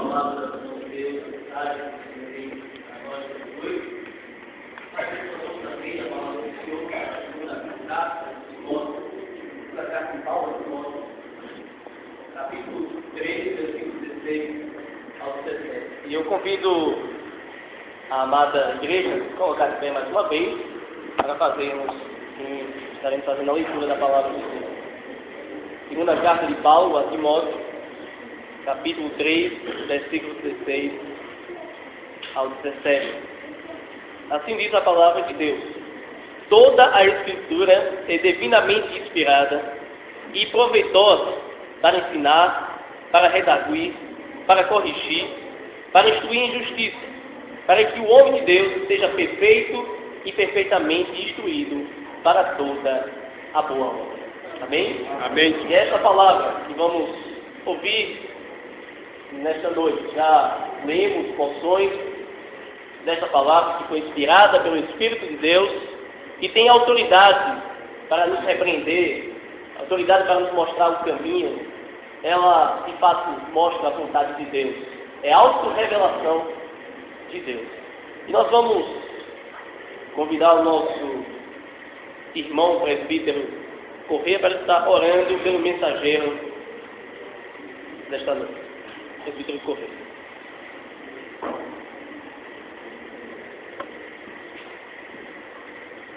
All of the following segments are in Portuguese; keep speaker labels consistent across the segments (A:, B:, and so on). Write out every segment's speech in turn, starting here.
A: palavra de Deus, mensagem que a nós hoje, mas nós também a palavra do Senhor, que é a carta de Timóteo, a carta de Paulo a Timóteo, capítulo 3, versículo 16 ao 17. E eu convido a amada igreja a colocar de pé mais uma vez para estaremos fazendo a leitura da palavra do Senhor. Segunda carta de Paulo a Timóteo, capítulo 3, versículo 16 ao 17. Assim diz a palavra de Deus: toda a Escritura é divinamente inspirada e proveitosa para ensinar, para redarguir, para corrigir, para instruir em justiça, para que o homem de Deus seja perfeito e perfeitamente instruído para toda a boa obra. Amém?
B: Amém.
A: E essa palavra que vamos ouvir nesta noite, já lemos porções dessa palavra que foi inspirada pelo Espírito de Deus e tem autoridade para nos repreender, autoridade para nos mostrar o caminho. Ela, de fato, mostra a vontade de Deus. É a autorrevelação de Deus. E nós vamos convidar o nosso irmão presbítero Corrêa para estar orando pelo mensageiro desta noite. Presbítero Corrêa.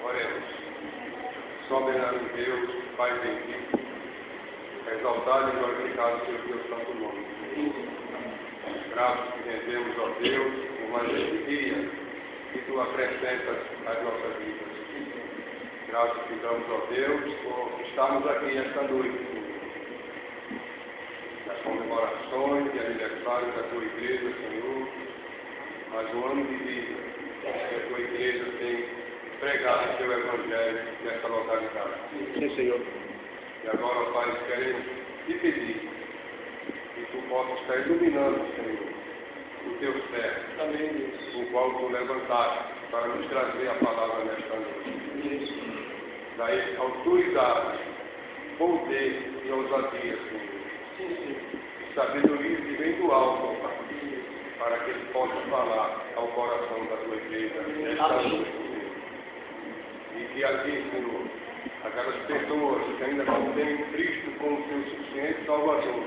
B: Oremos. Soberano Deus, Pai bendito, exaltado e glorificado seja o teu santo nome. Graças te rendemos, ó Deus, por mais este dia que tu acrescentas às nossas vidas. Graças te damos, ó Deus, por estarmos aqui esta noite, nas comemorações de aniversário da tua igreja, Senhor, mais um ano de vida que a tua igreja tem pregado o teu evangelho nesta localidade.
A: Sim, Senhor.
B: E agora, Pai, queremos te pedir que tu possas estar iluminando, Senhor, o teu servo,
A: Amém.
B: o qual tu levantaste para nos trazer a palavra nesta noite. Daí autoridade, poder e ousadia, Senhor. E sabedoria que vem do alto, Pai, para que ele possa falar ao coração da tua igreja nesta noite, Senhor. E que aqui, Senhor, aquelas pessoas que ainda não têm Cristo como seu suficiente Salvador,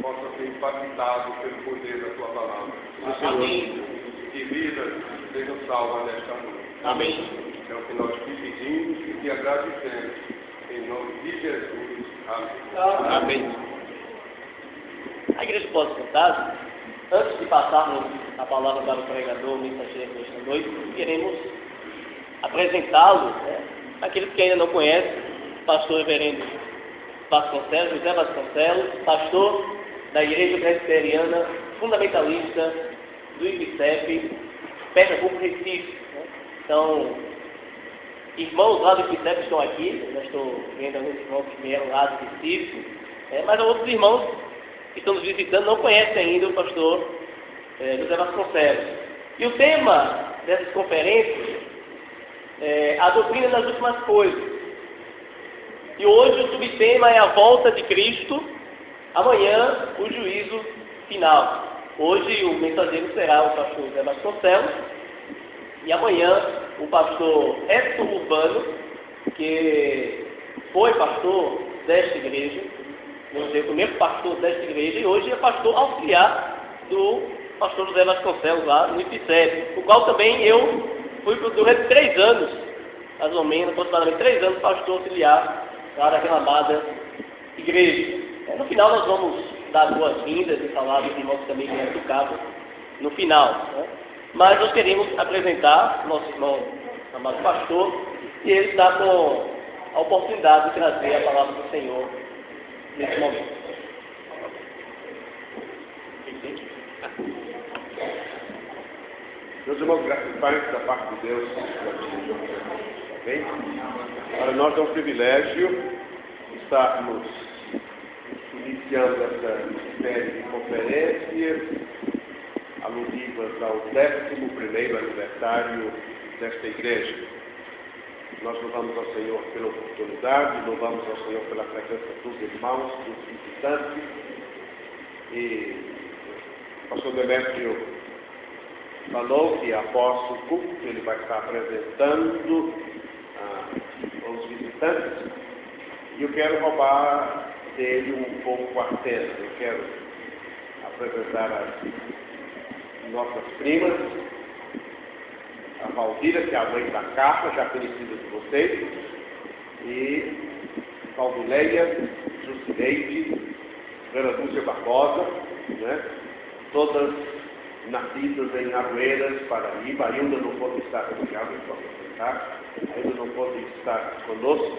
B: possam ser impactados pelo poder da tua palavra.
A: Amém.
B: Que vidas sejam salvas nesta noite.
A: Amém.
B: É o que nós te pedimos e te agradecemos. Em nome de Jesus. Amém.
A: Amém. A igreja pode sentar. Antes de passarmos a palavra para o pregador, o mensageiro desta noite, queremos apresentá-lo, aqueles que ainda não conhecem, pastor reverendo Vasconcelos, José Vasconcelos, pastor da Igreja Presbiteriana Fundamentalista do IPCEP, Pernambuco, Recife. Então, irmãos lá do IPCEP estão aqui, eu já estou vendo alguns irmãos que vieram lá do Recife, mas outros irmãos que estão nos visitando não conhecem ainda o pastor José Vasconcelos. E o tema dessas conferências é a doutrina das últimas coisas. E hoje o subtema é a volta de Cristo, amanhã o juízo final. Hoje o mensageiro será o pastor José Vasconcelos e amanhã o pastor Edson Urbano, que foi pastor desta igreja, vamos dizer, o primeiro pastor desta igreja, e hoje é pastor auxiliar do pastor José Vasconcelos lá no IPCEP, o qual também eu fui durante 3 anos, mais ou menos, aproximadamente 3 anos, pastor auxiliar lá daquela amada igreja. No final nós vamos dar boas-vindas e falar dos irmãos que também vieram do cabo no final. Mas nós queremos apresentar o nosso irmão amado pastor e ele está com a oportunidade de trazer a palavra do Senhor nesse momento.
B: Meus irmãos, graças a Deus, da parte de Deus, bem? Para nós é um privilégio estarmos iniciando essa série de conferências aludivas ao 11º aniversário desta igreja. Nós louvamos ao Senhor pela oportunidade, louvamos ao Senhor pela presença dos irmãos, dos visitantes, e O pastor Demétrio falou que após o culto ele vai estar apresentando aos visitantes, e eu quero roubar dele um pouco a cena. Eu quero apresentar as nossas primas, a Valdira, que é a mãe da Carla, já conhecida de vocês, e Valdileia, Jucineide, Vera Lúcia Barbosa, né? Todas nascidas em Aroeiras, Paraíba. Ainda não pode estar, obrigado, ainda não pode estar conosco,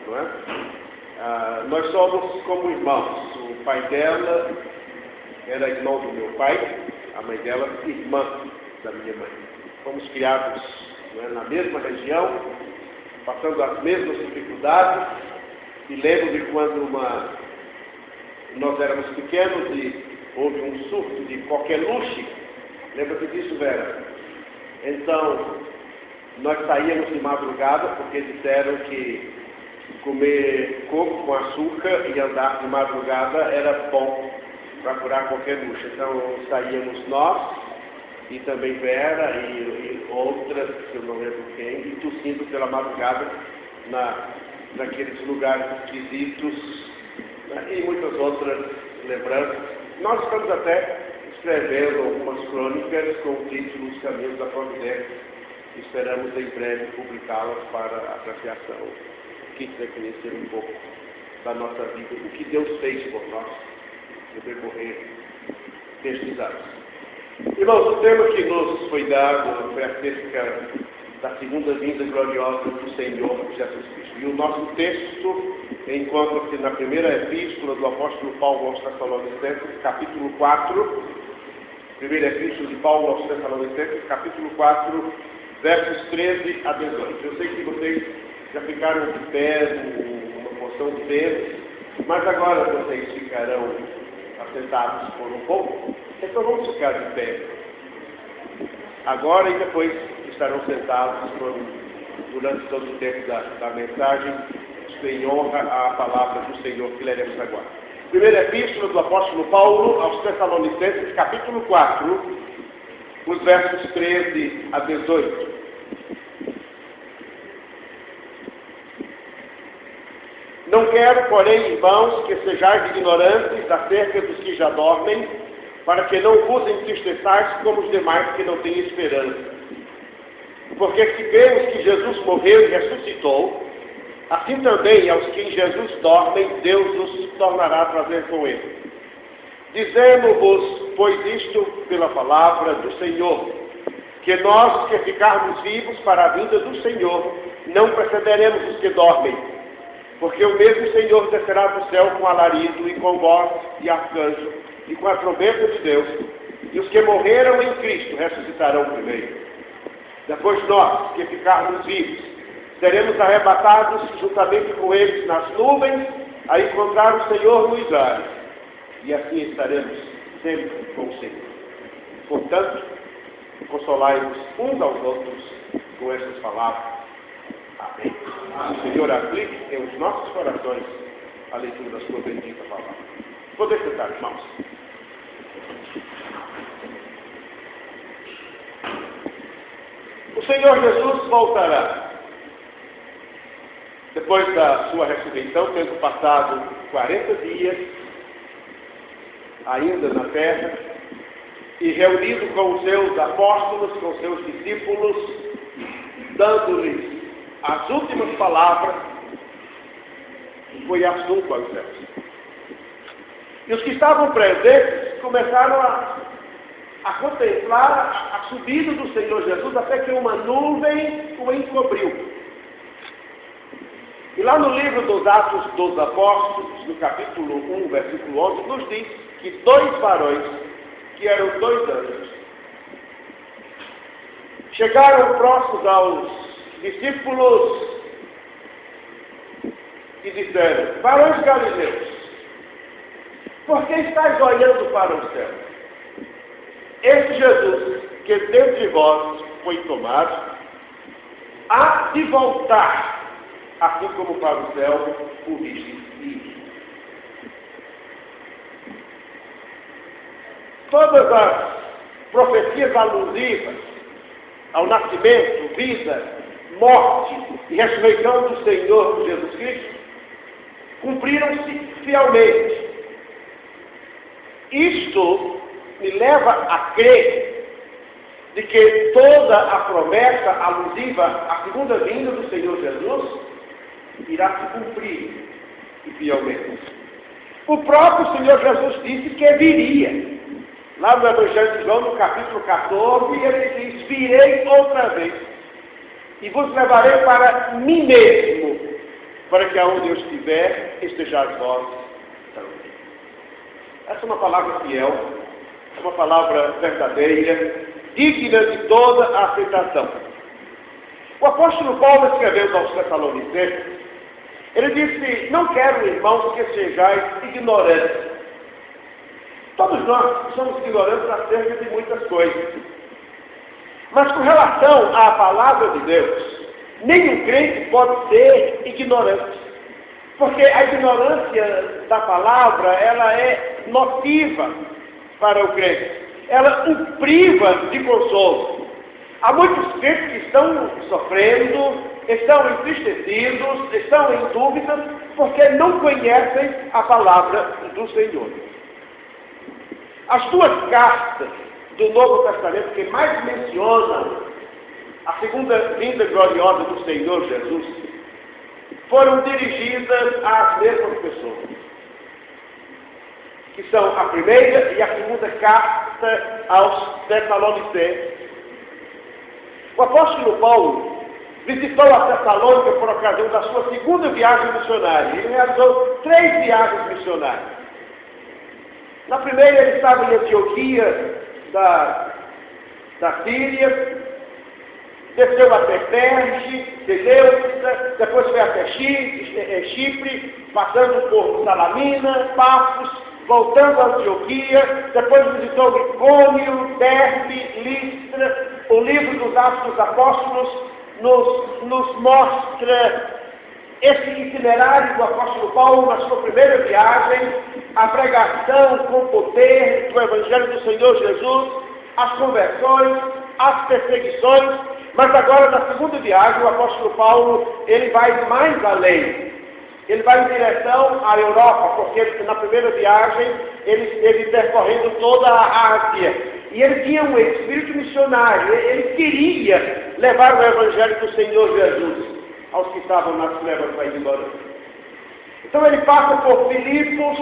B: não é? Nós somos como irmãos. O pai dela era irmão do meu pai, a mãe dela irmã da minha mãe. Fomos criados, não é, na mesma região, passando as mesmas dificuldades. E lembro de quando nós éramos pequenos e houve um surto de coqueluche. Lembra-se disso, Vera? Então, nós saíamos de madrugada porque disseram que comer coco com açúcar e andar de madrugada era bom para curar coqueluche. Então, saíamos nós e também Vera e outras, que eu não lembro quem, e tossindo pela madrugada naqueles lugares esquisitos, né? E muitas outras lembranças. Nós estamos até escrevendo algumas crônicas com o título Os Caminhos da Providência. Esperamos em breve publicá-las para apreciação. Quem quiser conhecer um pouco da nossa vida, o que Deus fez por nós no decorrer destes anos. Irmãos, o tema que nos foi dado foi acerca da segunda vinda gloriosa do Senhor Jesus Cristo. E o nosso texto encontra-se na primeira epístola do apóstolo Paulo aos Tessalonicenses, capítulo 4. Primeira epístola de Paulo aos Tessalonicenses, capítulo 4, versos 13 a 18. Eu sei que vocês já ficaram de pé uma porção de vezes, mas agora vocês ficarão assentados por um pouco. Então vamos ficar de pé agora e depois estarão sentados durante todo o tempo da mensagem, em honra à palavra do Senhor que leremos agora. Primeira epístola do apóstolo Paulo aos Tessalonicenses, capítulo 4, os versos 13 a 18. Não quero, porém, irmãos, que sejais ignorantes acerca dos que já dormem, para que não vos entristeçais como os demais que não têm esperança. Porque se cremos que Jesus morreu e ressuscitou, assim também aos que em Jesus dormem, Deus os tornará a trazer com ele. Dizemos-vos, pois, isto pela palavra do Senhor, que nós, os que ficarmos vivos para a vinda do Senhor, não precederemos os que dormem, porque o mesmo Senhor descerá do céu com alarido e com voz de arcanjo e com a trombeta de Deus, e os que morreram em Cristo ressuscitarão primeiro. Depois nós, que ficarmos vivos, seremos arrebatados juntamente com eles nas nuvens, a encontrar o Senhor nos ares, e assim estaremos sempre com o Senhor. Portanto, consolai-vos uns aos outros com estas palavras. Amém. O Senhor aplique em os nossos corações a leitura da sua bendita palavra. Poder sentar, irmãos. O Senhor Jesus voltará. Depois da sua ressurreição, tendo passado 40 dias ainda na terra, e reunido com os seus apóstolos, com os seus discípulos, dando-lhes as últimas palavras, foi assunto aos céus. E os que estavam presentes começaram a contemplar a subida do Senhor Jesus, até que uma nuvem o encobriu. E lá no livro dos Atos dos Apóstolos, no capítulo 1, versículo 11, nos diz que 2 varões, que eram 2 anjos, chegaram próximos aos discípulos e disseram: varões galileus, por que estáis olhando para o céu? Este Jesus, que dentre vós foi tomado, há de voltar, assim como para o céu o viste ir.
C: todas as profecias alusivas ao nascimento, vida, morte e ressurreição do Senhor Jesus Cristo cumpriram-se fielmente. Isto me leva a crer de que toda a promessa alusiva à segunda vinda do Senhor Jesus irá se cumprir e fielmente. O próprio Senhor Jesus disse que viria. Lá no Evangelho de João, no capítulo 14, ele diz: virei outra vez e vos levarei para mim mesmo, para que aonde eu estiver, estejais vós também. Essa é uma palavra fiel, é uma palavra verdadeira, digna de toda a aceitação. O apóstolo Paulo, escrevendo aos Tessalonicenses, ele disse: não quero, irmãos, que sejais ignorantes. Todos nós somos ignorantes acerca de muitas coisas. Mas com relação à palavra de Deus, nenhum crente pode ser ignorante. Porque a ignorância da palavra, ela é nociva para o crente. Ela o priva de consolo. Há muitos crentes que estão sofrendo, estão entristecidos, estão em dúvidas, porque não conhecem a palavra do Senhor. As duas cartas do Novo Testamento que mais mencionam a segunda vinda gloriosa do Senhor Jesus foram dirigidas às mesmas pessoas, que são a primeira e a segunda carta aos Tessalonicenses. O apóstolo Paulo visitou a Tessalônica por ocasião da sua segunda viagem missionária. Ele realizou 3 viagens missionárias. Na primeira ele estava em Antioquia da Síria, desceu até Perge, Seleucida, depois foi até Chipre, passando por Salamina, Pafos, voltando a Antioquia, depois visitou Icônio, Derbe, Listra. O livro dos Atos dos Apóstolos nos mostra esse itinerário do apóstolo Paulo na sua primeira viagem, a pregação com poder do Evangelho do Senhor Jesus, as conversões, as perseguições, mas agora na segunda viagem o apóstolo Paulo ele vai mais além. Ele vai em direção à Europa, porque na primeira viagem ele esteve percorrendo toda a Ásia. E ele tinha um espírito missionário, ele queria levar o Evangelho do Senhor Jesus aos que estavam nas trevas da ignorância. Então ele passa por Filipos,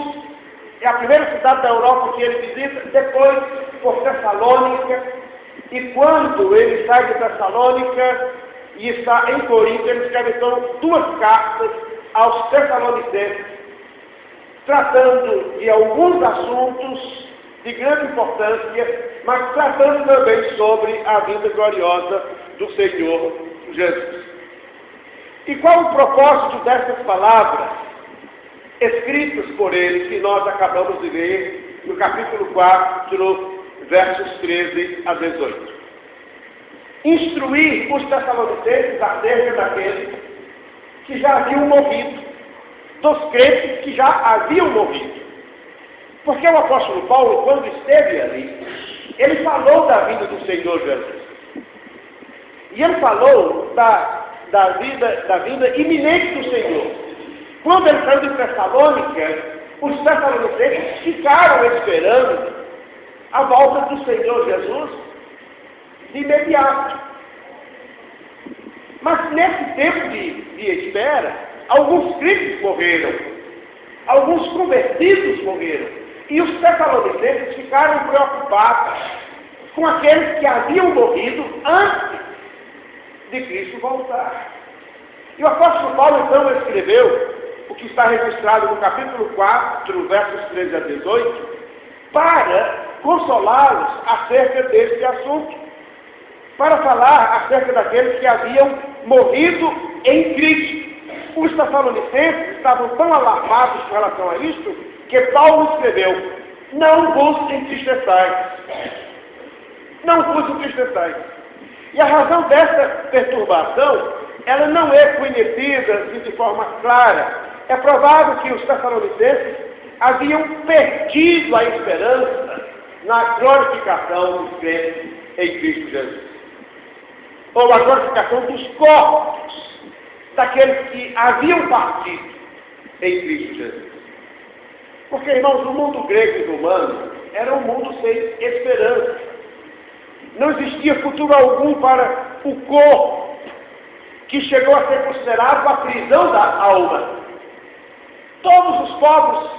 C: é a primeira cidade da Europa que ele visita, depois por Tessalônica, e quando ele sai de Tessalônica e está em Corinto, ele escreve então 2 cartas aos Tessalonicenses, tratando de alguns assuntos de grande importância, mas tratando também sobre a vinda gloriosa do Senhor Jesus. E qual o propósito dessas palavras escritas por ele, que nós acabamos de ler no capítulo 4, versos 13 a 18? Instruir os Tessalonicenses acerca daqueles que já haviam morrido, dos crentes que já haviam morrido. Porque o apóstolo Paulo, quando esteve ali, ele falou da vida do Senhor Jesus. E ele falou da vinda iminente do Senhor. Quando ele saiu de Tessalônica, os tessalonicenses ficaram esperando a volta do Senhor Jesus de imediato. Mas nesse tempo de espera, alguns crentes morreram, alguns convertidos morreram. E os tessalonicenses ficaram preocupados com aqueles que haviam morrido antes de Cristo voltar. E o apóstolo Paulo então escreveu o que está registrado no capítulo 4, versos 13 a 18, para consolá-los acerca deste assunto, para falar acerca daqueles que haviam morrido em Cristo. Os tessalonicenses estavam tão alarmados com relação a isto, que Paulo escreveu: não vos entristeçais. Não vos entristeçais. E a razão dessa perturbação, ela não é conhecida de forma clara. É provável que os tessalonicenses haviam perdido a esperança na glorificação dos crentes em Cristo Jesus. Ou a glorificação dos corpos daqueles que haviam partido em Cristo Jesus. Porque, irmãos, o mundo grego e romano era um mundo sem esperança. Não existia futuro algum para o corpo, que chegou a ser considerado a prisão da alma. Todos os povos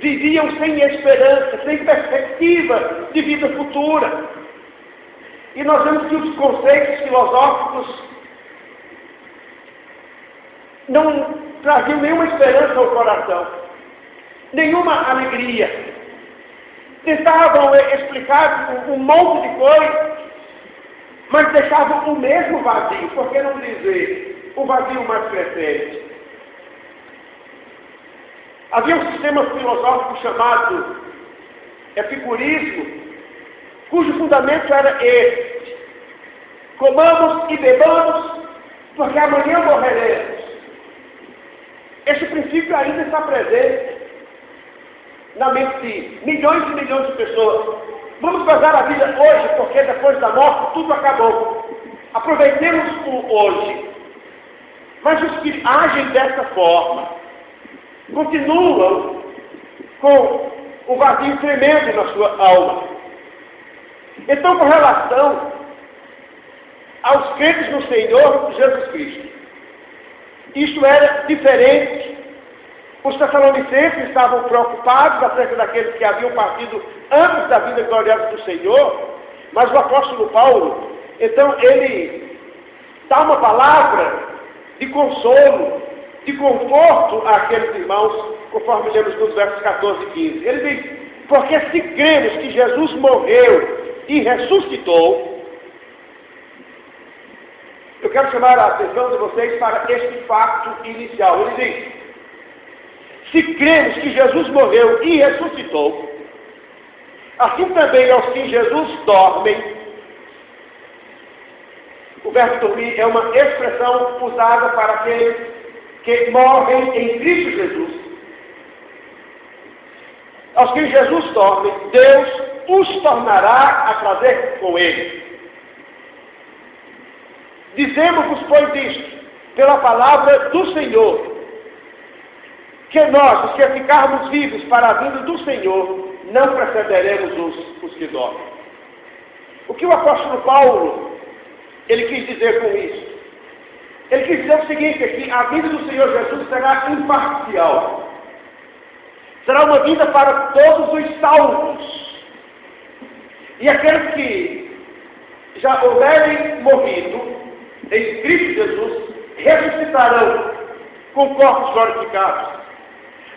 C: viviam sem esperança, sem perspectiva de vida futura. E nós vemos que os conceitos filosóficos não traziam nenhuma esperança ao coração, nenhuma alegria. Tentavam explicar um monte de coisas, mas deixavam o mesmo vazio. Por que não dizer o vazio mais crescente? Havia um sistema filosófico chamado epicurismo, cujo fundamento era este: comamos e bebamos, porque amanhã morreremos. Esse princípio ainda está presente na mente de milhões e milhões de pessoas. Vamos passar a vida hoje, porque depois da morte tudo acabou. Aproveitemos o hoje. Mas os que agem dessa forma continuam com um vazio tremendo na sua alma. Então, com relação aos crentes no Senhor Jesus Cristo, isto era diferente. Os tessalonicenses estavam preocupados acerca daqueles que haviam partido antes da vida gloriosa do Senhor, mas o apóstolo Paulo, então, ele dá uma palavra de consolo, de conforto àqueles irmãos, conforme lemos nos versos 14 e 15. Ele diz: porque se cremos que Jesus morreu e ressuscitou, eu quero chamar a atenção de vocês para este fato inicial. Ele diz: se cremos que Jesus morreu e ressuscitou, assim também aos que em Jesus dormem. O verbo dormir é uma expressão usada para aqueles que morrem em Cristo Jesus. Aos que em Jesus dormem, Deus os tornará a trazer com Ele. Dizemos-vos, pois, isto, pela palavra do Senhor, que nós, os que ficarmos vivos para a vinda do Senhor, não precederemos os que dormem. O que o apóstolo Paulo, ele quis dizer com isso? Ele quis dizer o seguinte, é que a vinda do Senhor Jesus será imparcial. Será uma vinda para todos os salvos. E aqueles que já houverem morrido em Cristo Jesus, ressuscitarão com corpos glorificados.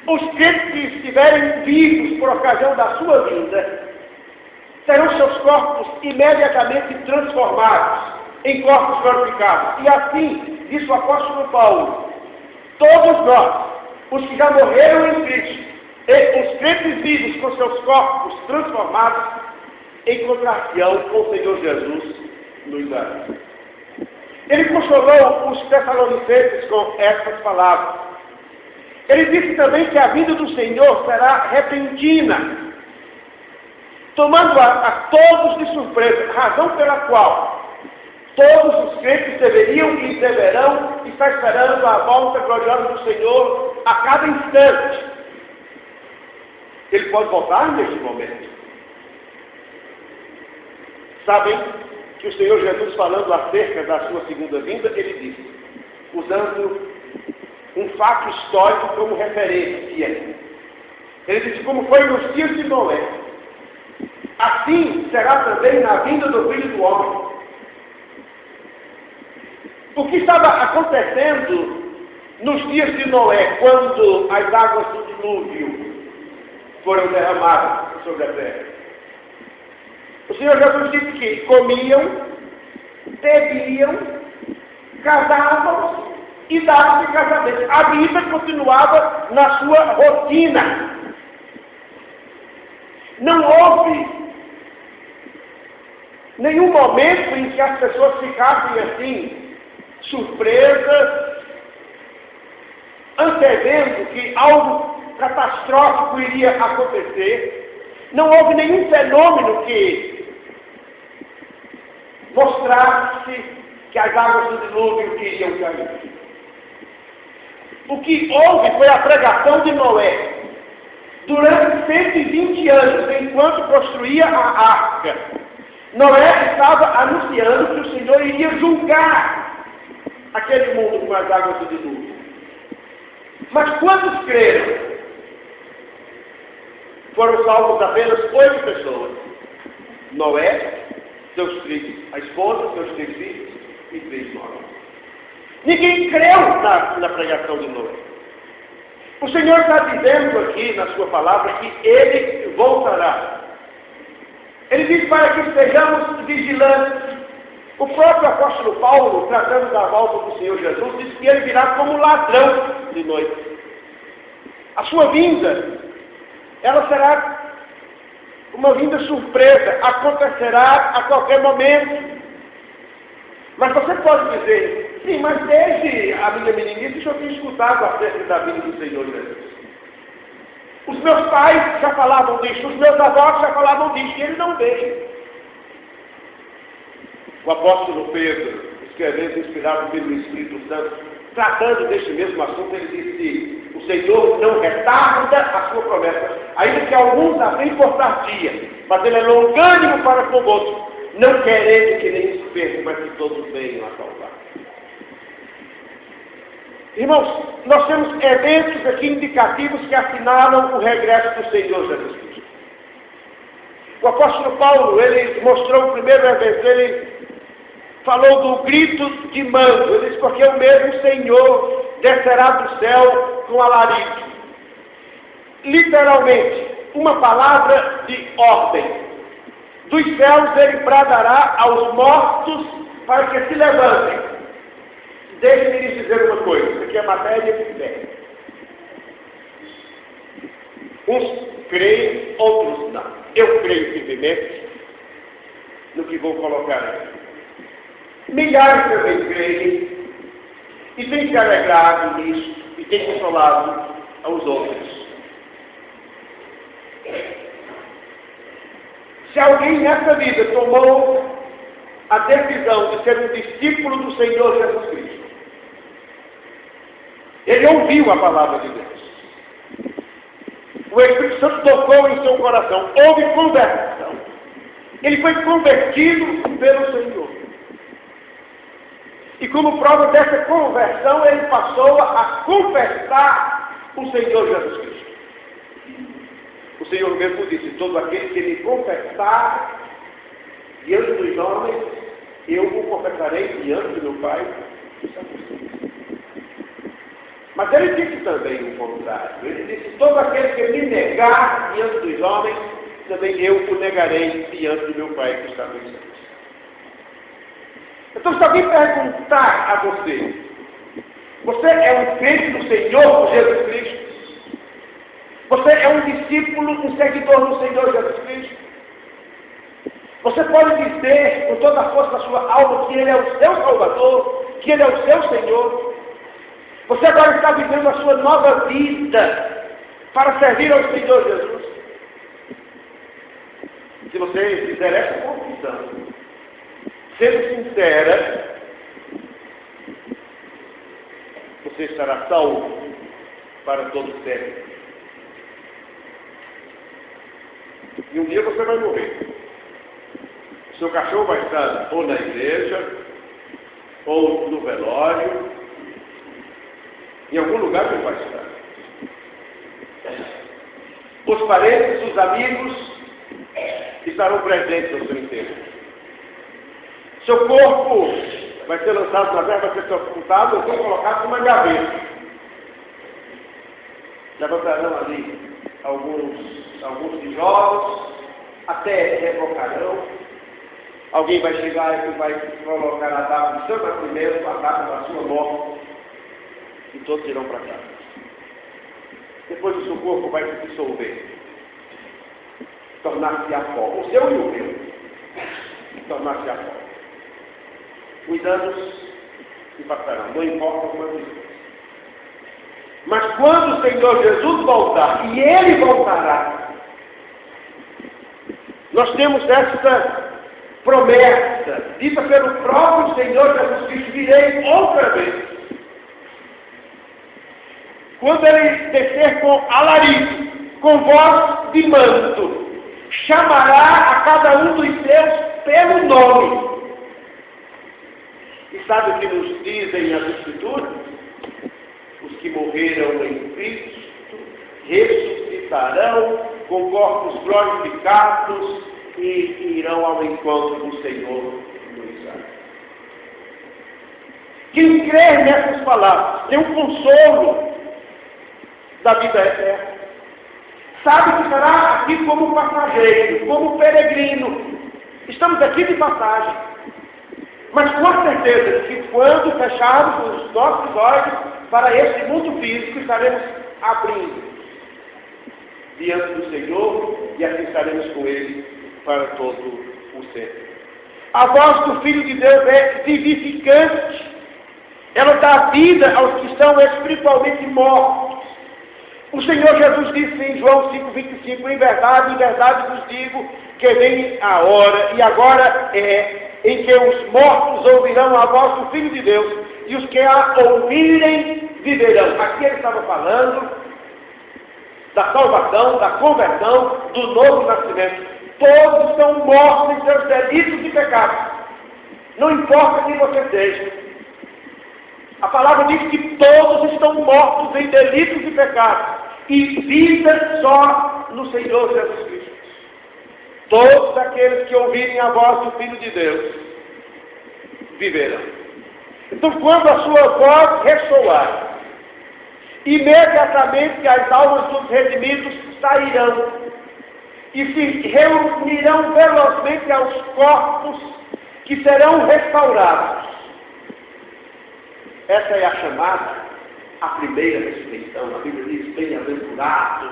C: Os crentes que estiverem vivos por ocasião da sua vinda, terão seus corpos imediatamente transformados em corpos glorificados. E assim, diz o apóstolo Paulo, todos nós, os que já morreram em Cristo, e os crentes vivos com seus corpos transformados, encontrar-se-ão com o Senhor Jesus nos ares. Ele consolou os tessalonicenses com estas palavras. Ele disse também que a vinda do Senhor será repentina, tomando a todos de surpresa, razão pela qual todos os crentes deveriam e deverão estar esperando a volta gloriosa do Senhor a cada instante. Ele pode voltar neste momento. Sabem que o Senhor Jesus, falando acerca da sua segunda vinda, ele disse, usando um fato histórico como referência. Ele disse, como foi nos dias de Noé, assim será também na vinda do Filho do Homem. O que estava acontecendo nos dias de Noé, quando as águas do dilúvio foram derramadas sobre a terra? O Senhor Jesus disse que comiam, bebiam, casavam e davam-se casamento. A vida continuava na sua rotina. Não houve nenhum momento em que as pessoas ficassem assim, surpresas, antevendo que algo catastrófico iria acontecer. Não houve nenhum fenômeno que mostrasse que as águas do dilúvio iriam cair. O que houve foi a pregação de Noé. Durante 120 anos, enquanto construía a arca, Noé estava anunciando que o Senhor iria julgar aquele mundo com as águas do dilúvio. Mas quantos creram? Foram salvos apenas 8 pessoas. Noé, seus filhos, a esposa, seus 3 filhos e 3 novos. Ninguém creu na pregação de Noé. O Senhor está dizendo aqui na sua palavra que Ele voltará. Ele diz para que estejamos vigilantes. O próprio apóstolo Paulo, tratando da volta do Senhor Jesus, diz que Ele virá como ladrão de noite. A sua vinda, ela será uma vinda surpresa, acontecerá a qualquer momento. Mas você pode dizer, sim, mas desde a minha meninice eu tinha escutado acerca da vinda do Senhor Jesus. Os meus pais já falavam disso, os meus avós já falavam disso, e ele não veio. O apóstolo Pedro, escrevendo, inspirado pelo Espírito Santo, tratando deste mesmo assunto, ele disse: o Senhor não retarda a sua promessa, ainda que alguns a tenham por tardia, mas ele é longânimo para conosco, não querendo que nem se percam, mas que todos venham a salvar. Irmãos, nós temos eventos aqui indicativos que assinalam o regresso do Senhor Jesus Cristo. O apóstolo Paulo, ele mostrou o primeiro evento, ele falou do grito de mando. Ele disse, porque o mesmo Senhor descerá do céu com alarido. Literalmente, uma palavra de ordem. Dos céus ele bradará aos mortos para que se levantem. Deixe-me lhes dizer uma coisa, isso aqui é matéria de fé. Uns creem, outros não. Eu creio firmemente no que vou colocar aqui. Milhares também creem e têm se alegrado nisso e têm consolado aos outros. Se alguém nessa vida tomou a decisão de ser um discípulo do Senhor Jesus Cristo, ele ouviu a palavra de Deus. O Espírito Santo tocou em seu coração. Houve conversão. Ele foi convertido pelo Senhor. E como prova dessa conversão, ele passou a confessar o Senhor Jesus Cristo. O Senhor mesmo disse, todo aquele que me confessar diante dos homens, eu o confessarei diante do meu Pai. Mas ele disse também o contrário. Ele disse, todo aquele que me negar diante dos homens, também eu o negarei diante do meu Pai que está nos céus. Então, se alguém perguntar a você, você é um crente do Senhor Jesus Cristo? Você é um discípulo, um seguidor do Senhor Jesus Cristo? Você pode dizer com toda a força da sua alma que Ele é o seu Salvador, que Ele é o seu Senhor? Você agora está vivendo a sua nova vida para servir ao Senhor Jesus? Se você fizer essa confissão, sendo sincera, você estará salvo para todo sempre. E um dia você vai morrer. O seu cachorro vai estar ou na igreja, ou no velório, em algum lugar ele vai estar. Os parentes, os amigos estarão presentes no seu enterro. Seu corpo vai ser lançado na terra, vai ser sepultado, ou vão colocado numa gaveta. Levantarão ali alguns tijolos, até revocarão. Alguém vai chegar e vai colocar a data do seu nascimento, a data da sua morte, e todos irão para casa. Depois o seu corpo vai se dissolver, tornar-se a pó. O seu e o meu, tornar-se a pó. Os anos se passarão, não importa como é isso. Mas quando o Senhor Jesus voltar, e Ele voltará, nós temos esta promessa, dita pelo próprio Senhor Jesus Cristo: virei outra vez. Quando ele descer com alarido, com voz de manto, chamará a cada um dos seus pelo nome. E sabe o que nos dizem as Escrituras? Os que morreram em Cristo ressuscitarão com corpos glorificados e irão ao encontro do Senhor nos ares. Quem crê nessas palavras tem um consolo da vida eterna. Sabe que será aqui como passageiro, como peregrino. Estamos aqui de passagem. Mas com certeza que quando fecharmos os nossos olhos para este mundo físico, estaremos abrindo diante do Senhor e assim estaremos com Ele para todo o sempre. A voz do Filho de Deus é vivificante. Ela dá vida aos que estão espiritualmente mortos. O Senhor Jesus disse em João 5,25: em verdade vos digo que vem a hora, e agora é, em que os mortos ouvirão a voz do Filho de Deus, e os que a ouvirem viverão. Aqui ele estava falando da salvação, da conversão, do novo nascimento. Todos estão mortos em seus delitos e pecados. Não importa quem você seja. A palavra diz que todos estão mortos em delitos e pecados. E vida só no Senhor Jesus Cristo. Todos aqueles que ouvirem a voz do Filho de Deus viverão. Então, quando a sua voz ressoar, imediatamente as almas dos redimidos sairão e se reunirão velozmente aos corpos que serão restaurados. Essa é a chamada, a primeira ressurreição. A Bíblia diz: bem-aventurado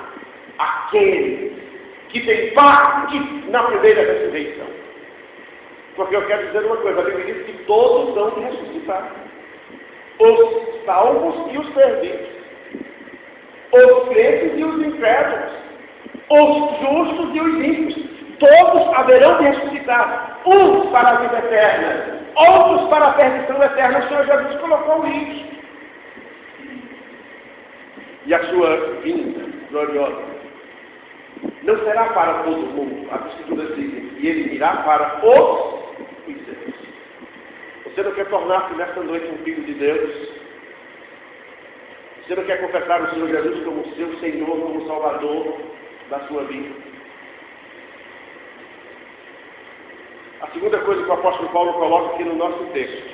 C: aquele que tem parte na primeira ressurreição. Porque eu quero dizer uma coisa: a Bíblia diz que todos vão ressuscitar. Os salvos e os perdidos, os crentes e os incrédulos, os justos e os ímpios, todos haverão de ressuscitar. Uns para a vida eterna, outros para a perdição eterna. O Senhor Jesus colocou isso. E a sua vinda gloriosa não será para todo mundo. As Escrituras dizem: e ele virá para os seus. Você não quer tornar-se nesta noite um filho de Deus? Você não quer confessar o Senhor Jesus como seu Senhor, como Salvador da sua vida? A segunda coisa que o apóstolo Paulo coloca aqui no nosso texto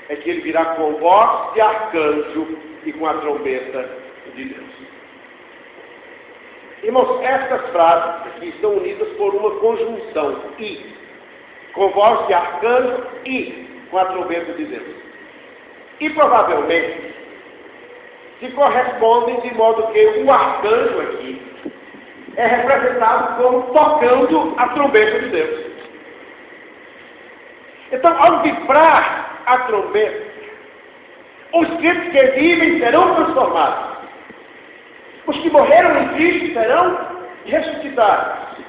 C: é que ele virá com voz de arcanjo e com a trombeta de Deus. Irmãos, estas frases aqui estão unidas por uma conjunção: e, com voz de arcanjo e com a trombeta de Deus. E provavelmente se correspondem de modo que o arcanjo aqui é representado como tocando a trombeta de Deus. Então, ao vibrar a trombeta, os crentes que vivem serão transformados. Os que morreram em Cristo serão ressuscitados.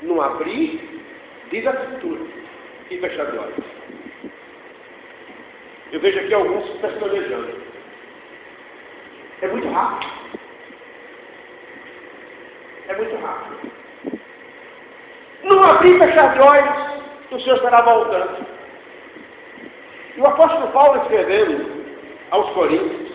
C: No abrir, diz a Escritura, e fechar de olhos. Eu vejo aqui alguns pestanejando. É muito rápido. É muito rápido. No abrir e fechar de olhos, o Senhor estará voltando. E o apóstolo Paulo, escrevendo aos Coríntios,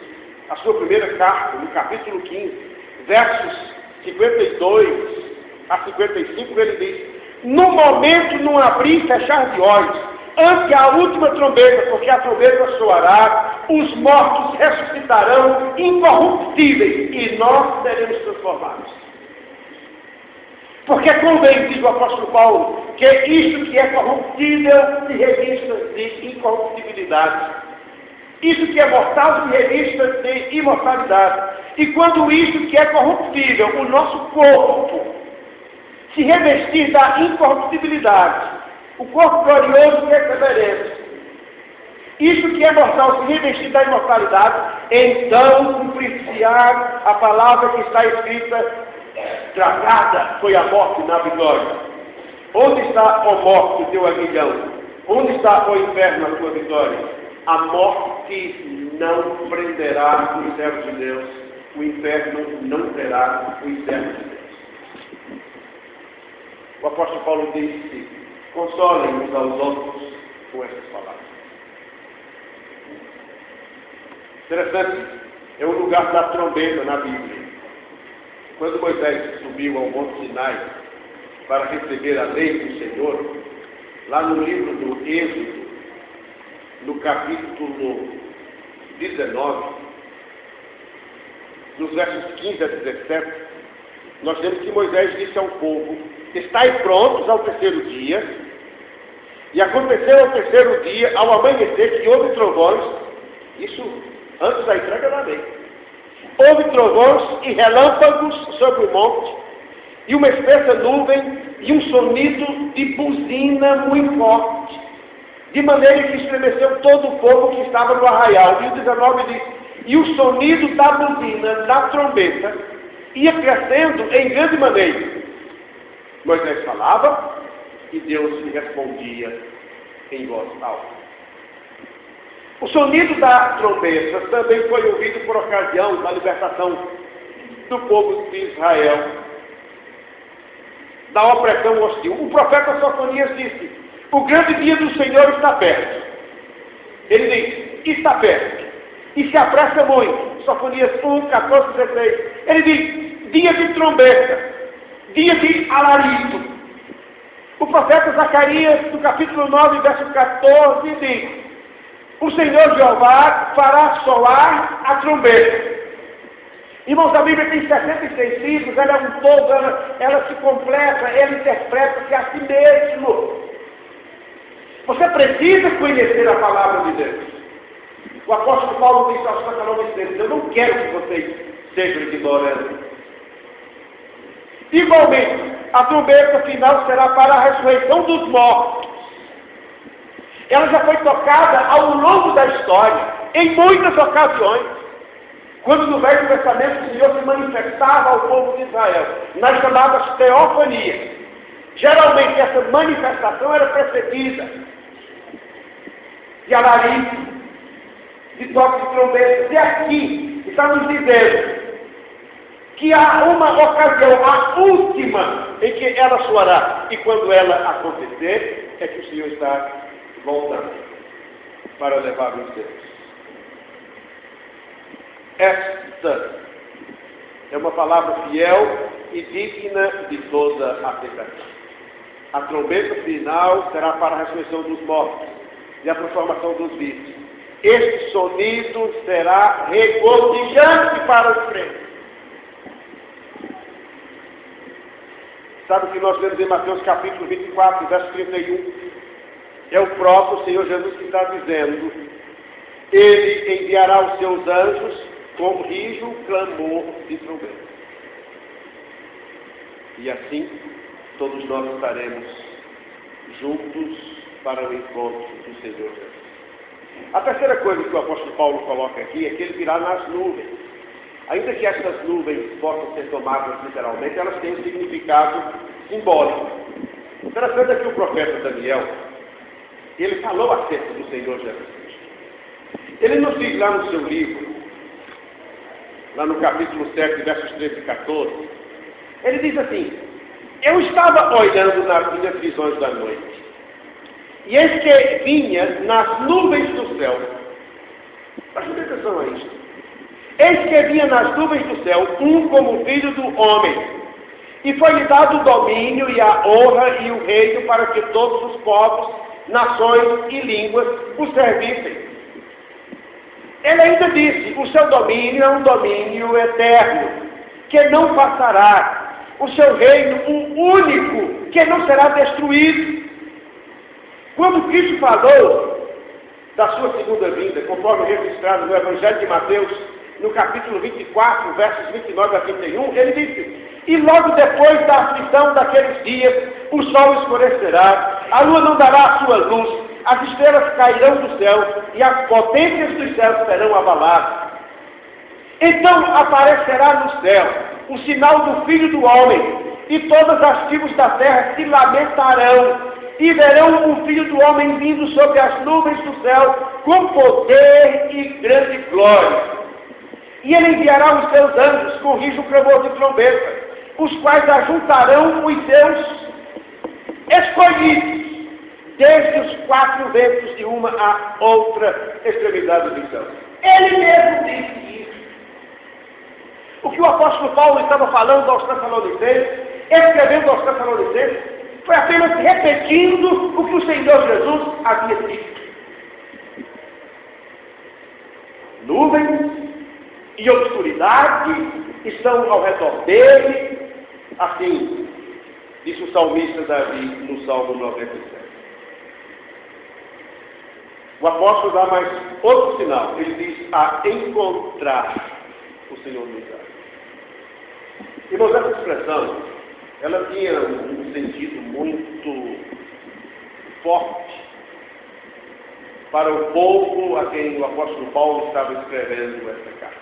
C: a sua primeira carta, no capítulo 15, versos 52 a 55, ele diz: no momento, no abrir e fechar de olhos, ante a última trombeta, porque a trombeta soará, os mortos ressuscitarão incorruptíveis e nós seremos transformados. Porque convém, diz o apóstolo Paulo, que isto que é corruptível se revista de incorruptibilidade. Isso que é mortal se revista de imortalidade. E quando isto que é corruptível, o nosso corpo, se revestir da incorruptibilidade, o corpo glorioso que receberemos, isso que é mortal se revestir da imortalidade, então cumprir-se-á a palavra que está escrita: Tragada foi a morte na vitória. Onde está, ó morte, o teu aguilhão? Onde está, ó inferno, a tua vitória? A morte não prenderá os servos de Deus. O inferno não terá os servos de Deus. O apóstolo Paulo disse: consolem uns aos outros com essas palavras. Interessante, é o lugar da trombeta na Bíblia. Quando Moisés subiu ao Monte Sinai para receber a lei do Senhor, lá no livro do Êxodo, no capítulo 19, nos versos 15 a 17, nós vemos que Moisés disse ao povo: estai prontos ao terceiro dia. E aconteceu ao terceiro dia, ao amanhecer, que houve trovões, isso antes da entrega da lei. Houve trovões e relâmpagos sobre o monte, e uma espessa nuvem, e um sonido de buzina muito forte, de maneira que estremeceu todo o povo que estava no arraial. E o 19 diz: e o sonido da buzina, da trombeta, ia crescendo em grande maneira. Moisés falava e Deus lhe respondia em voz alta. O sonido da trombeta também foi ouvido por ocasião da libertação do povo de Israel da opressão hostil. O profeta Sofonias disse: o grande dia do Senhor está perto. Ele diz: está perto. E se apressa muito. Sofonias 1, 14, 16. Ele diz: dia de trombeta, dia de alarido. O profeta Zacarias, no capítulo 9, verso 14, diz: o Senhor Jeová fará soar a trombeta. Irmãos, a Bíblia tem 66 livros, ela é um todo, ela se completa, ela interpreta-se a si mesmo. Você precisa conhecer a palavra de Deus. O apóstolo Paulo disse aos Tessalonicenses: eu não quero que vocês sejam ignorantes. Igualmente, a trombeta final será para a ressurreição dos mortos. Ela já foi tocada ao longo da história, em muitas ocasiões, quando no Velho Testamento o Senhor se manifestava ao povo de Israel, nas chamadas teofanias. Geralmente essa manifestação era precedida de alarido, de toque de trombeta. E aqui está nos dizendo que há uma ocasião, a última, em que ela soará. E quando ela acontecer, é que o Senhor está voltando para levar os seus. Esta é uma palavra fiel e digna de toda aceitação. A trombeta final será para a ressurreição dos mortos e a transformação dos vivos. Este sonido será regozijante para os crentes. Sabe o que nós lemos em Mateus capítulo 24, verso 31? É o próprio Senhor Jesus que está dizendo: ele enviará os seus anjos com rijo, clamor de trombeta. E assim, todos nós estaremos juntos para o encontro do Senhor Jesus. A terceira coisa que o apóstolo Paulo coloca aqui é que ele virá nas nuvens. Ainda que essas nuvens possam ser tomadas literalmente, elas têm um significado simbólico. Interessante é que o profeta Daniel, ele falou acerca do Senhor Jesus Cristo. Ele nos diz lá no seu livro, lá no capítulo 7, versos 13 e 14, ele diz assim: eu estava olhando nas minhas visões da noite, e eis que vinha nas nuvens do céu. Preste atenção a isto. Eis que vinha nas nuvens do céu um como filho do homem, e foi-lhe dado o domínio e a honra e o reino para que todos os povos, nações e línguas o servissem. Ele ainda disse: o seu domínio é um domínio eterno, que não passará. O seu reino, um único, que não será destruído. Quando Cristo falou da sua segunda vinda, conforme registrado no Evangelho de Mateus, no capítulo 24, versos 29 a 31, ele disse: e logo depois da aflição daqueles dias, o sol escurecerá, a lua não dará a sua luz, as estrelas cairão do céu e as potências dos céus serão abaladas. Então aparecerá no céu o sinal do Filho do Homem, e todas as tribos da terra se lamentarão, e verão o Filho do Homem vindo sobre as nuvens do céu, com poder e grande glória. E ele enviará os seus anjos com rijo clamor de trombeta, os quais ajuntarão os seus escolhidos, desde os quatro ventos de uma a outra extremidade do céu. Ele mesmo disse isso. O que o apóstolo Paulo estava falando aos Tessalonicenses, escrevendo aos Tessalonicenses, foi apenas repetindo o que o Senhor Jesus havia dito. Nuvens e obscuridade estão ao redor dele, assim disse o salmista Davi no Salmo 97. O apóstolo dá mais outro sinal. Ele diz a encontrar o Senhor no Israel. Irmãos, essa expressão, ela tinha um sentido muito forte para o povo a quem o apóstolo Paulo estava escrevendo essa carta.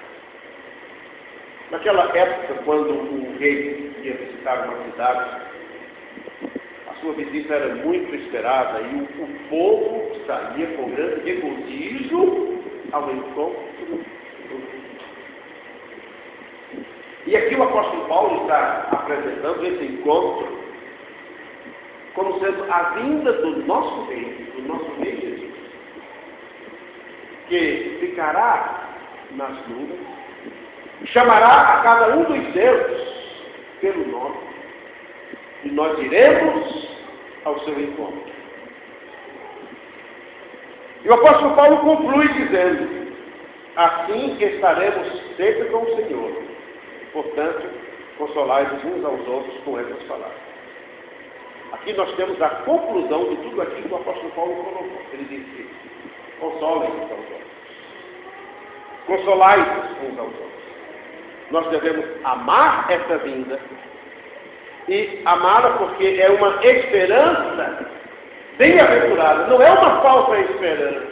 C: Naquela época, quando o rei ia visitar uma cidade, a sua visita era muito esperada e o povo saía com grande regozijo ao encontro do rei. E aqui o apóstolo Paulo está apresentando esse encontro como sendo a vinda do nosso rei Jesus, que ficará nas nuvens, chamará a cada um dos seus pelo nome, e nós iremos ao seu encontro. E o apóstolo Paulo conclui dizendo: assim estaremos sempre com o Senhor. Portanto, consolai-vos uns aos outros com essas palavras. Aqui nós temos a conclusão de tudo aquilo que o apóstolo Paulo colocou. Ele disse: consolem-vos uns aos outros. Consolai-vos uns aos outros. Nós devemos amar essa vinda e amá-la porque é uma esperança bem-aventurada, não é uma falsa esperança.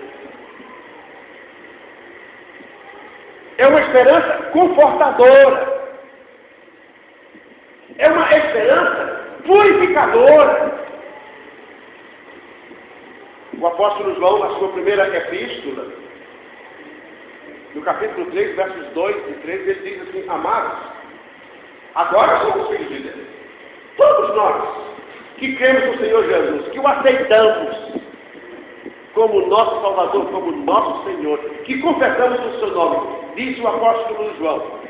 C: É uma esperança confortadora. É uma esperança purificadora. O apóstolo João, na sua primeira epístola, no capítulo 3, versos 2 e 3, ele diz assim: amados, agora somos filhos de Deus. Todos nós que cremos no Senhor Jesus, que o aceitamos como nosso Salvador, como nosso Senhor, que confessamos o seu nome, diz o apóstolo João,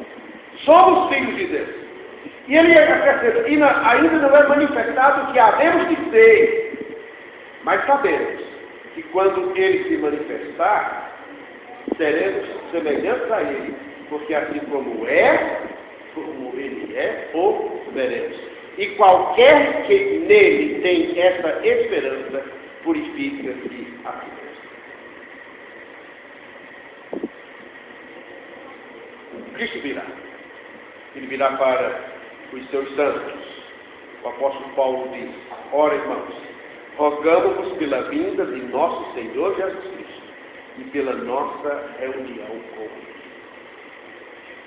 C: somos filhos de Deus. E ele acrescenta: ainda não é manifestado o que havemos de ser, mas sabemos que quando ele se manifestar, seremos semelhantes a ele, porque assim como ele é, o veremos. E qualquer que nele tem essa esperança, purifica-se a si mesmo. Cristo virá. Ele virá para os seus santos. O apóstolo Paulo diz: ora, irmãos, rogamos-vos pela vinda de nosso Senhor Jesus Cristo e pela nossa reunião com Ele.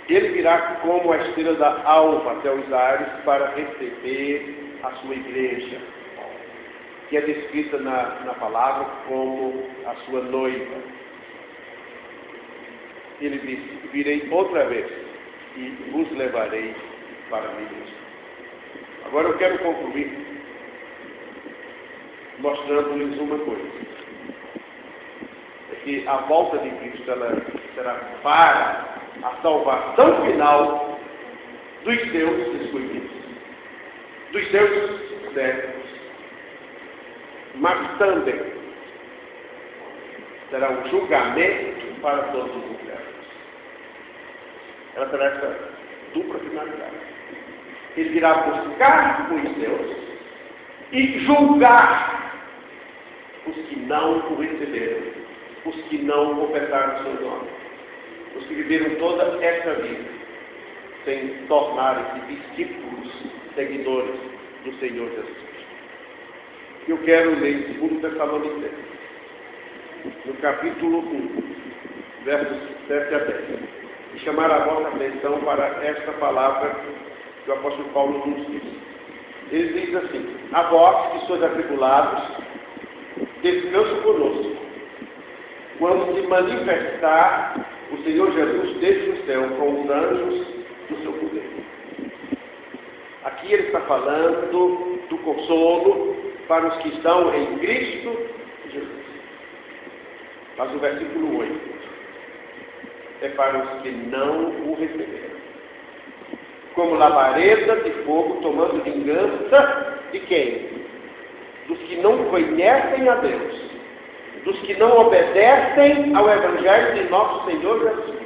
C: Ele virá como a estrela da alva até os ares para receber a sua igreja, que é descrita na palavra como a sua noiva. Ele disse: virei outra vez e vos levarei para mim mesmo. Agora eu quero concluir mostrando-lhes uma coisa: é que a volta de Cristo ela será para a salvação final dos seus escolhidos, dos seus servos, mas também será um julgamento para todos os infernos. Ela terá essa dupla finalidade. Ele virá buscar os seus e julgar os que não o receberam, os que não confessaram o seu nome, os que viveram toda essa vida sem tornarem-se discípulos, seguidores do Senhor Jesus Cristo. Eu quero ler 2 Tessalonicenses, no capítulo 1, versos 7 a 10. e chamar a vossa atenção para esta palavra que o apóstolo Paulo nos diz. Ele diz assim: a vós que sois atribulados, descanso conosco, quando se manifestar o Senhor Jesus desde o céu com os anjos do seu poder. Aqui ele está falando do consolo para os que estão em Cristo Jesus. Mas o versículo 8 é para os que não o receberam. Como labareda de fogo tomando vingança de quem? Dos que não conhecem a Deus, dos que não obedecem ao Evangelho de nosso Senhor Jesus,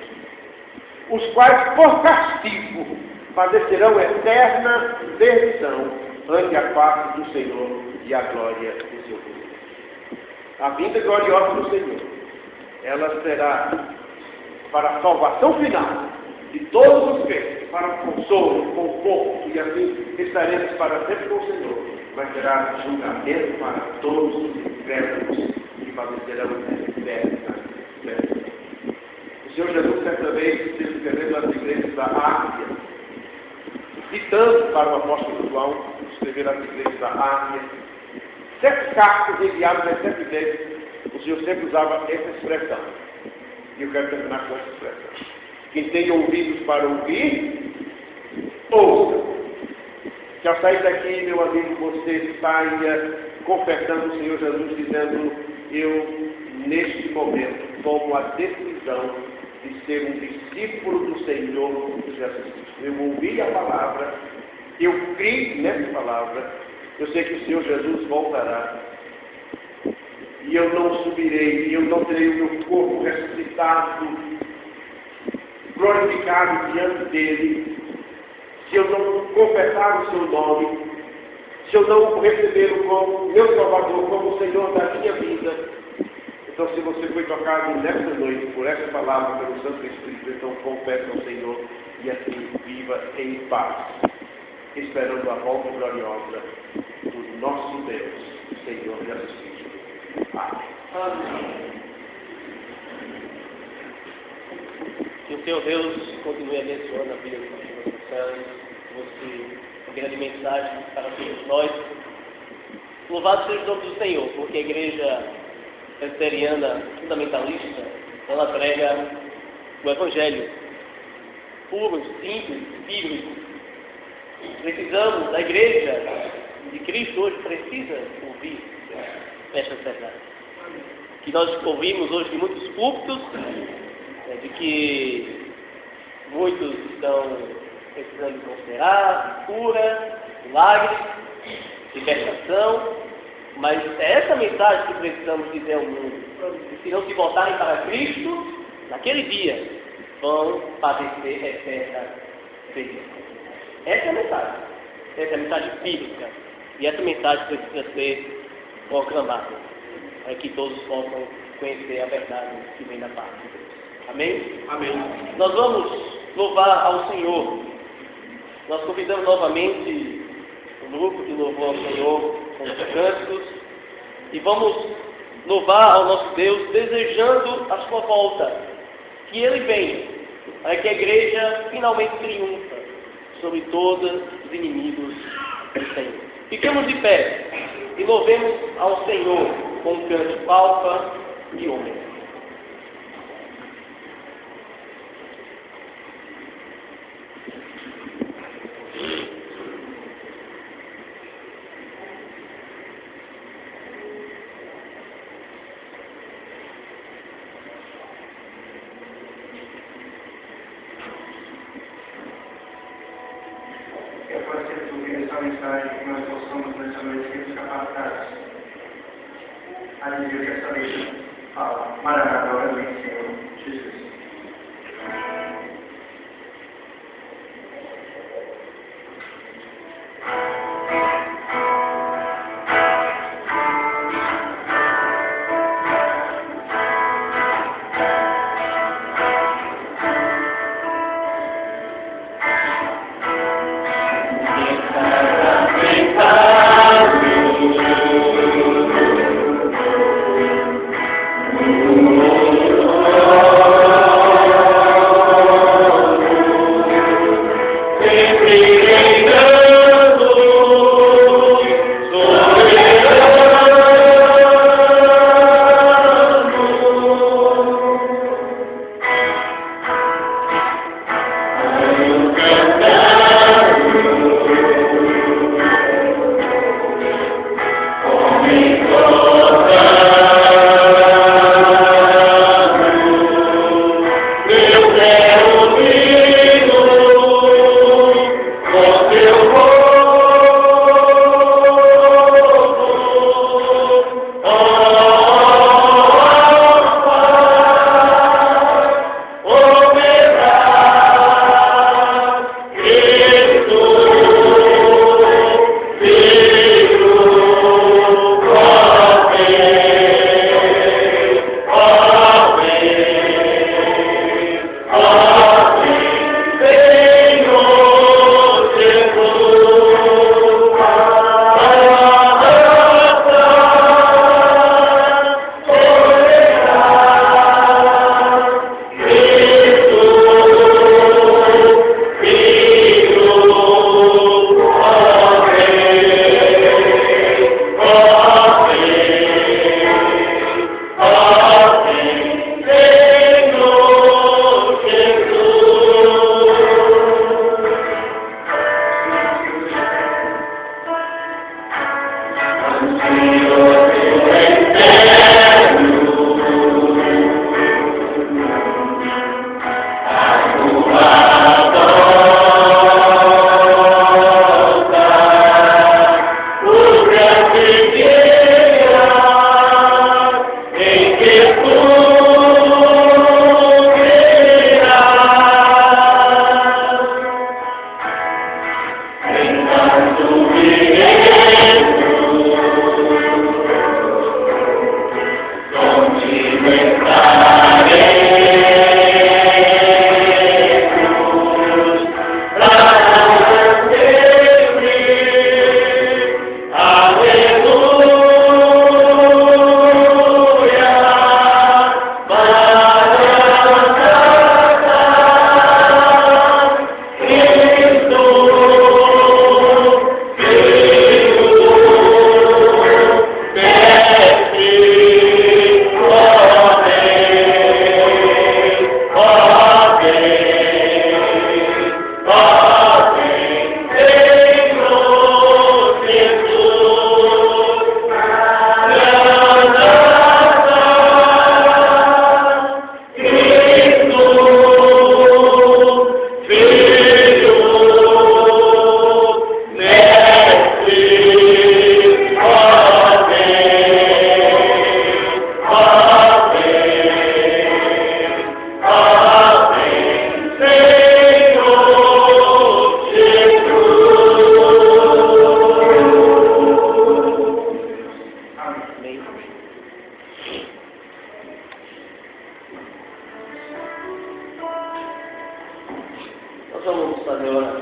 C: os quais por castigo padecerão eterna perdição ante a face do Senhor e a glória do seu poder. A vinda gloriosa do Senhor, ela será para a salvação final de todos os crentes, para o consolo, o conforto, e assim estaremos para sempre com o Senhor. Mas será julgamento para todos os incrédulos que padecerão eterna perdição. O Senhor Jesus, certa vez, se escrevendo às igrejas da Ásia, citando para o apóstolo João, escrever às igrejas da Ásia, 7 cartas enviadas às 7 vezes, o Senhor sempre usava essa expressão. E eu quero terminar com essa expressão. Quem tem ouvidos para ouvir, ouça. Que ao sair daqui, meu amigo, você saia confessando o Senhor Jesus, dizendo: eu, neste momento, tomo a decisão de ser um discípulo do Senhor Jesus Cristo. Eu ouvi a palavra, eu criei nessa palavra, eu sei que o Senhor Jesus voltará. E eu não subirei, e eu não terei o meu corpo ressuscitado, glorificado diante dele, se eu não confessar o seu nome, se eu não recebê-lo como meu Salvador, como o Senhor da minha vida. Então, se você foi tocado nesta noite por essa palavra pelo Santo Espírito, então confesse ao Senhor e assim viva em paz, esperando a volta gloriosa do nosso Deus, Senhor Jesus Cristo. Amém.
A: Que o Senhor Deus continue abençoando a vida dos nossos cristãos, fosse uma grande mensagem para todos nós. Louvado seja o nome do Senhor, porque a igreja presbiteriana fundamentalista, ela prega o Evangelho puro, simples, bíblico. Precisamos, a igreja de Cristo hoje precisa ouvir estas verdades. Que nós ouvimos hoje de muitos púlpitos, de que muitos estão precisando considerar cura, milagre, libertação, mas é essa mensagem que precisamos dizer ao mundo. E se não se voltarem para Cristo, naquele dia vão padecer eterna perdição. Essa é a mensagem. Essa é a mensagem bíblica. E essa mensagem precisa ser proclamada, para que todos possam conhecer a verdade que vem da parte de Deus. Amém?
C: Amém.
A: Nós vamos louvar ao Senhor. Nós convidamos novamente o grupo que louvou ao Senhor com os cânticos e vamos louvar ao nosso Deus desejando a sua volta, que Ele venha, para que a igreja finalmente triunfa sobre todos os inimigos do Senhor. Fiquemos de pé e louvemos ao Senhor com um cântico alfa e ômega.
D: Que nós possamos nessa noite sermos capacitados a dizer o que essa lei fala. Maranata, ora vem, Senhor Jesus.
E: Oh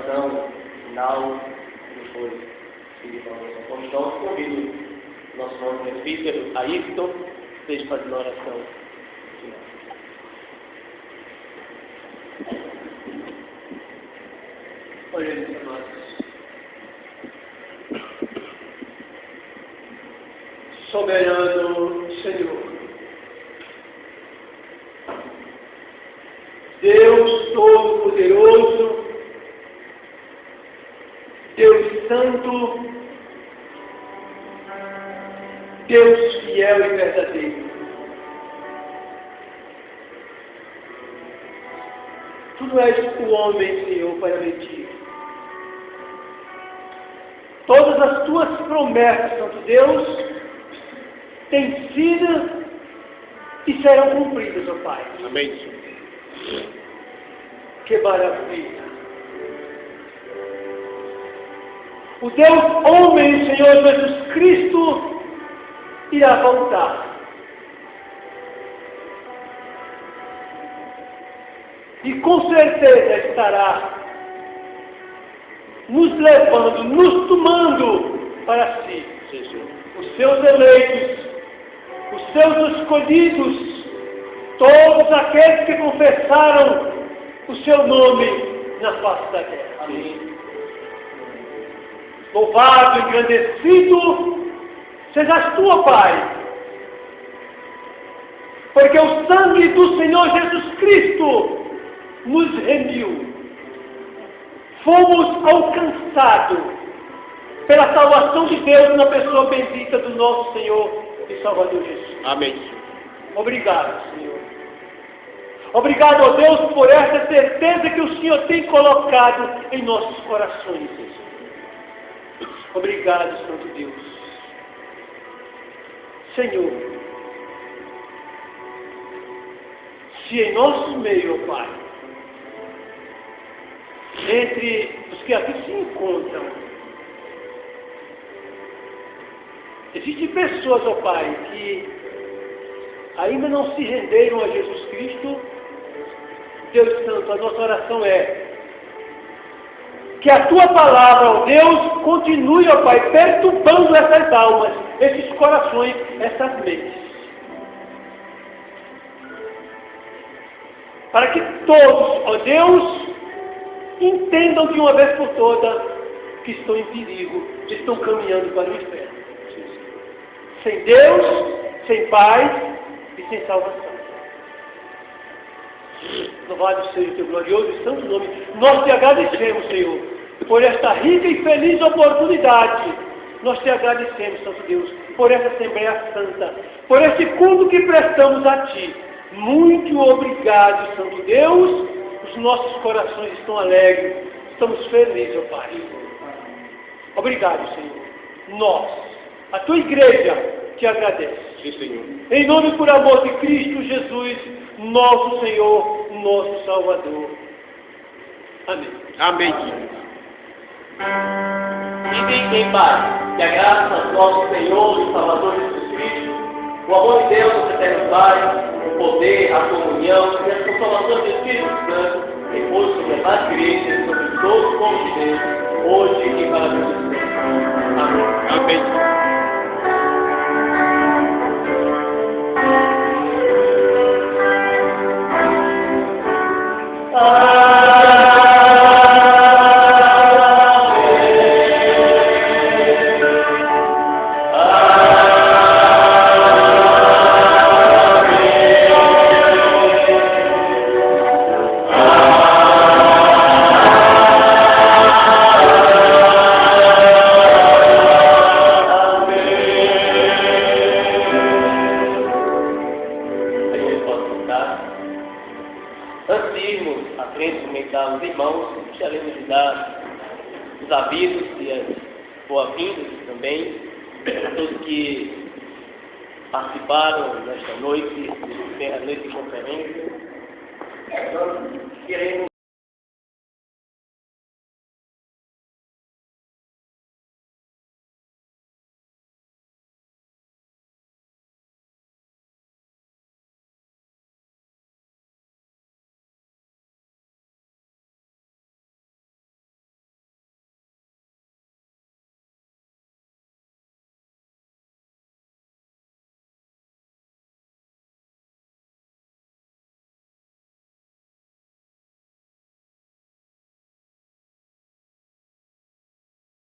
A: oração final, depois seguir para a oração constante. Convido nosso irmão presbítero Ayrton, esteja fazendo a oração final. Olhemos para nós. Soberano Senhor, Deus Todo-Poderoso, Deus Santo, Deus fiel e verdadeiro. Tu não és o homem, Senhor, para mentir. Todas as tuas promessas, Santo Deus, têm sido e serão cumpridas, ó Pai.
C: Amém.
A: Que maravilha! O Deus homem, o Senhor Jesus Cristo, irá voltar. E com certeza estará nos levando, nos tomando para si, os seus eleitos, os seus escolhidos, todos aqueles que confessaram o seu nome na face da terra. Amém. Louvado e engrandecido sejas tu, ó Pai, porque o sangue do Senhor Jesus Cristo nos remiu. Fomos alcançados pela salvação de Deus na pessoa bendita do nosso Senhor e Salvador Jesus.
C: Amém.
A: Obrigado, Senhor. Obrigado, ó Deus, por essa certeza que o Senhor tem colocado em nossos corações. Obrigado, Santo Deus. Senhor, se em nosso meio, ó Pai, entre os que aqui se encontram, existem pessoas, ó Pai, que ainda não se renderam a Jesus Cristo, Deus Santo, a nossa oração é que a Tua palavra, ó Deus, continue, ó Pai, perturbando essas almas, esses corações, essas mentes. Para que todos, ó Deus, entendam de uma vez por todas que estão em perigo, que estão caminhando para o inferno. Sem Deus, sem paz e sem salvação. Louvado seja o teu glorioso e santo nome. Nós te agradecemos, Senhor, por esta rica e feliz oportunidade. Nós te agradecemos, Santo Deus, por essa Assembleia Santa, por esse culto que prestamos a Ti. Muito obrigado, Santo Deus. Os nossos corações estão alegres, estamos felizes, ó Pai. Obrigado, Senhor. Nós, a Tua igreja, te agradece.
C: Sim, Senhor.
A: Em nome e por amor de Cristo Jesus, nosso Senhor, nosso Salvador. Amém.
C: Amém.
A: Fiquem em paz. Que a graça do nosso Senhor e Salvador Jesus Cristo, o amor de Deus, o eterno Pai, o poder, a comunhão e a consolação do Espírito Santo, repouso sobre as igrejas, sobre todos os povos de Deus, hoje e para todos sempre. Amém.
C: Amém.
A: Antes de irmos à frente cumprimentar os irmãos, gostaríamos de dar os avisos e as boas-vindas também a todos que participaram nesta noite, primeira noite de conferência. Queremos